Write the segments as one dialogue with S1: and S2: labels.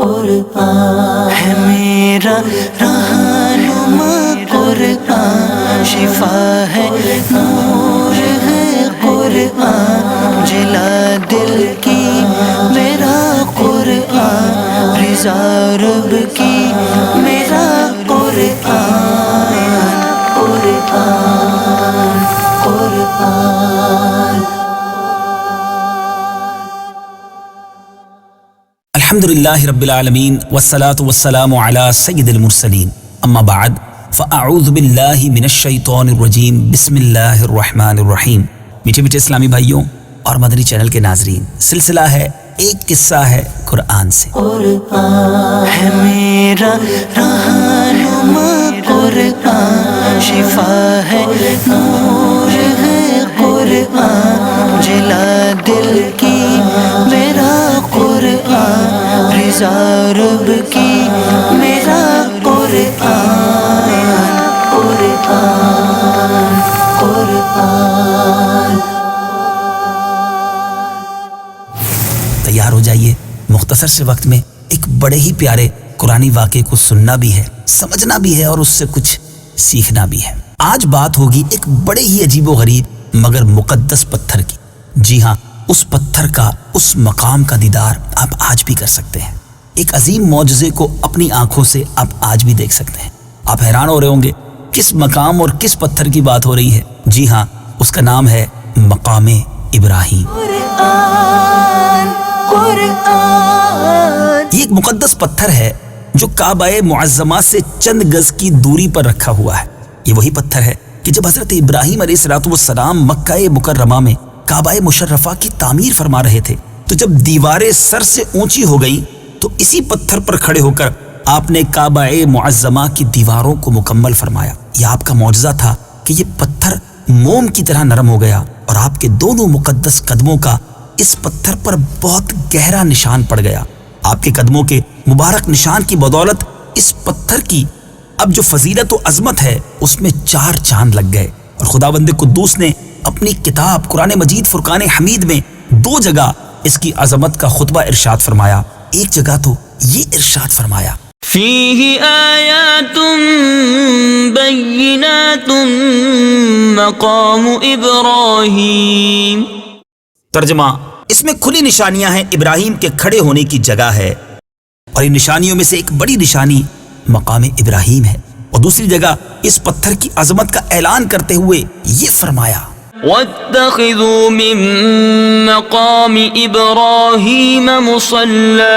S1: قرآن ہے میرا رہنما، قرآن شفا ہے، نور ہے قرآن، جلا دل کی میرا قرآن، رضا رب کی میرا قرآن، قرآن قرآن۔
S2: الحمدللہ رب العالمین والصلاة والسلام علی سید المرسلین، اما بعد فاعوذ باللہ من الشیطان الرجیم، بسم اللہ الرحمن الرحیم۔ میٹھے میٹھے اسلامی بھائیوں اور مدنی چینل کے ناظرین، سلسلہ ہے ایک قصہ ہے قرآن سے۔
S1: قرآن ہے میرا رہنما، قرآن شفا ہے، نور ہے قرآن، جلا دل کی میرا قرآن، رضا رب کی میرا قرآن، قرآن قرآن۔
S2: تیار ہو جائیے، مختصر سے وقت میں ایک بڑے ہی پیارے قرآنی واقعے کو سننا بھی ہے، سمجھنا بھی ہے اور اس سے کچھ سیکھنا بھی ہے۔ آج بات ہوگی ایک بڑے ہی عجیب و غریب مگر مقدس پتھر کی۔ جی ہاں، اس پتھر کا، اس مقام کا دیدار آپ آج بھی کر سکتے ہیں۔ ایک عظیم معجزے کو اپنی آنکھوں سے آپ آج بھی دیکھ سکتے ہیں۔ آپ حیران ہو رہے ہوں گے کس مقام اور کس پتھر کی بات ہو رہی ہے؟ جی ہاں، اس کا نام ہے مقام ابراہیم۔ یہ ایک مقدس پتھر ہے جو کعبہ معظمہ سے چند گز کی دوری پر رکھا ہوا ہے۔ یہ وہی پتھر ہے کہ جب حضرت ابراہیم علیہ السلام مکہ مکرمہ میں کعبہ مشرفہ کی تعمیر فرما رہے تھے تو جب دیواریں سر سے اونچی ہو گئی تو اسی پتھر پر کھڑے ہو کر آپ نے کعبہ معظمہ کی دیواروں کو مکمل فرمایا۔ یہ آپ کا معجزہ تھا کہ یہ پتھر موم کی طرح نرم ہو گیا اور آپ کے دونوں مقدس قدموں کا اس پتھر پر بہت گہرا نشان پڑ گیا۔ آپ کے قدموں کے مبارک نشان کی بدولت اس پتھر کی اب جو فضیلت و عظمت ہے اس میں 4 چاند لگ گئے، اور خداوند قدوس نے اپنی کتاب قرآن مجید فرقان حمید میں 2 جگہ اس کی عظمت کا خطبہ ارشاد فرمایا۔ ایک جگہ تو یہ ارشاد فرمایا،
S3: فیہ آیات بینات مقام ابراہیم۔
S2: ترجمہ، اس میں کھلی نشانیاں ہیں، ابراہیم کے کھڑے ہونے کی جگہ ہے، اور ان نشانیوں میں سے ایک بڑی نشانی مقام ابراہیم ہے۔ اور دوسری جگہ اس پتھر کی عظمت کا اعلان کرتے ہوئے یہ فرمایا،
S3: وَاتَّخِذُوا مِن مَّقَامِ إِبْرَاهِيمَ مُصَلًّى۔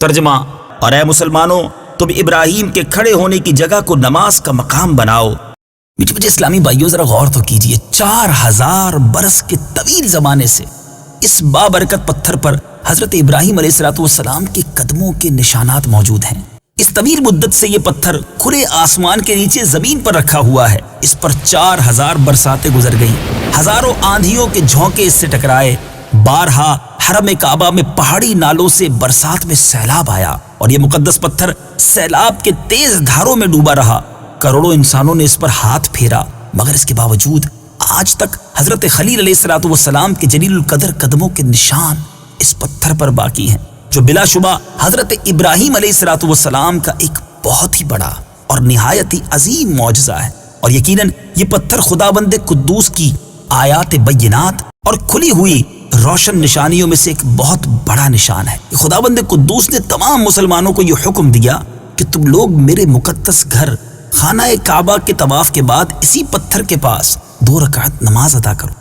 S2: ترجمہ، اور اے مسلمانوں، تم ابراہیم کے کھڑے ہونے کی جگہ کو نماز کا مقام بناؤ۔ مجھے اسلامی بھائیوں ذرا غور تو کیجئے، 4000 برس کے طویل زمانے سے اس بابرکت پتھر پر حضرت ابراہیم علیہ السلام کے قدموں کے نشانات موجود ہیں۔ اس طویل مدت سے یہ پتھر کھلے آسمان کے نیچے زمین پر رکھا ہوا ہے۔ اس پر 4000 برساتیں گزر گئیں، ہزاروں آندھیوں کے جھونکے اس سے ٹکرائے، بارہا حرم کعبہ میں پہاڑی نالوں سے برسات میں سیلاب آیا، اور یہ مقدس پتھر سیلاب کے تیز دھاروں میں ڈوبا رہا۔ کروڑوں انسانوں نے اس پر ہاتھ پھیرا، مگر اس کے باوجود آج تک حضرت خلیل علیہ السلام کے جلیل القدر قدموں کے نشان اس پتھر پر باقی ہیں، جو بلا شبہ حضرت ابراہیم علیہ السلام کا ایک بہت ہی بڑا اور نہایت ہی عظیم معجزہ ہے۔ اور یقیناً یہ پتھر خداوند قدوس کی آیات بینات اور کھلی ہوئی روشن نشانیوں میں سے ایک بہت بڑا نشان ہے۔ خداوند قدوس نے تمام مسلمانوں کو یہ حکم دیا کہ تم لوگ میرے مقدس گھر خانہ کعبہ کے طواف کے بعد اسی پتھر کے پاس 2 رکعت نماز ادا کرو۔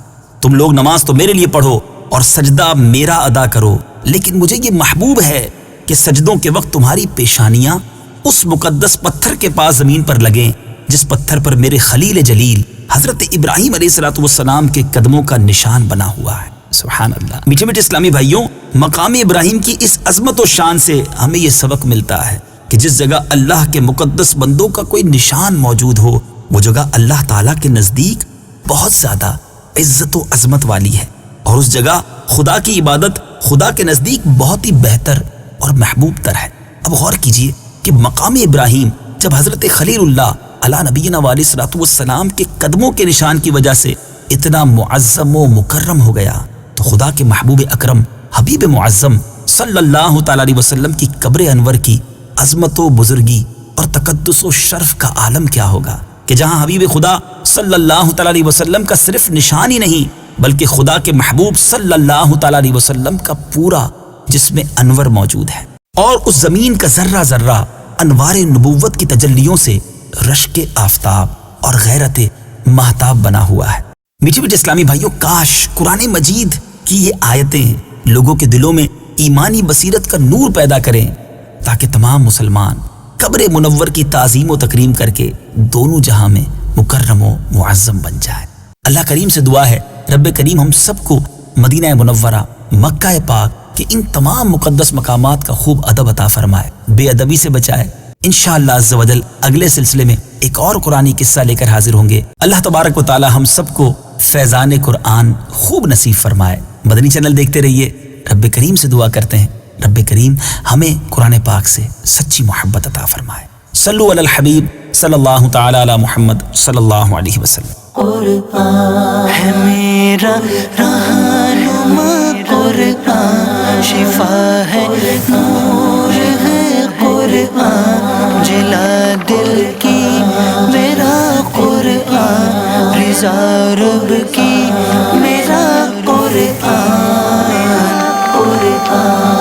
S2: تم لوگ نماز تو میرے لیے پڑھو اور سجدہ میرا ادا کرو، لیکن مجھے یہ محبوب ہے کہ سجدوں کے وقت تمہاری پیشانیاں اس مقدس پتھر کے پاس زمین پر لگیں جس پتھر پر میرے خلیل جلیل حضرت ابراہیم علیہ السلام کے قدموں کا نشان بنا ہوا ہے۔ سبحان اللہ۔ میٹھے میٹھے اسلامی بھائیوں، مقام ابراہیم کی اس عظمت و شان سے ہمیں یہ سبق ملتا ہے کہ جس جگہ اللہ کے مقدس بندوں کا کوئی نشان موجود ہو، وہ جگہ اللہ تعالیٰ کے نزدیک بہت زیادہ عزت و عظمت والی ہے، اور اس جگہ خدا کی عبادت خدا کے نزدیک بہت ہی بہتر اور محبوب تر ہے۔ اب غور کیجئے کہ مقام ابراہیم جب حضرت خلیل اللہ علیہ نبینا علیہ الصلوۃ والسلام کے قدموں کے نشان کی وجہ سے اتنا معظم و مکرم ہو گیا، تو خدا کے محبوب اکرم حبیب معظم صلی اللہ تعالی علیہ وسلم کی قبر انور کی عظمت و بزرگی اور تقدس و شرف کا عالم کیا ہوگا کہ جہاں حبیب خدا صلی اللہ تعالی علیہ وسلم کا صرف نشان ہی نہیں بلکہ خدا کے محبوب صلی اللہ تعالی علیہ وسلم کا پورا جسم انور موجود ہے، اور اس زمین کا ذرہ ذرہ انوار نبوت کی تجلیوں سے رشک آفتاب اور غیرت مہتاب بنا ہوا ہے۔ میٹھے میٹھے اسلامی بھائیوں، کاش قرآن مجید کی یہ آیتیں لوگوں کے دلوں میں ایمانی بصیرت کا نور پیدا کریں تاکہ تمام مسلمان قبر منور کی تعظیم و تکریم کر کے دونوں جہاں میں مکرم و معظم بن جائے۔ اللہ کریم سے دعا ہے رب کریم ہم سب کو مدینہ منورہ مکہ پاک کہ ان تمام مقدس مقامات کا خوب ادب عطا فرمائے، بے ادبی سے بچائے۔ انشاءاللہ عز و جل اگلے سلسلے میں ایک اور قرآنی قصہ لے کر حاضر ہوں گے۔ اللہ تبارک و تعالی ہم سب کو فیضان قرآن خوب نصیب فرمائے۔ مدنی چینل دیکھتے رہیے، رب کریم سے دعا کرتے ہیں رب کریم ہمیں قرآن پاک سے سچی محبت عطا فرمائے۔ صلو علی الحبیب صلی اللہ تعالی علی محمد صلی اللہ علیہ وسلم۔
S1: قرآن ہے میرا رہنما، قرآن شفا ہے، نور ہے قرآن، جلا دل کی میرا قرآن، رضا رب کی میرا قرآن، قرآن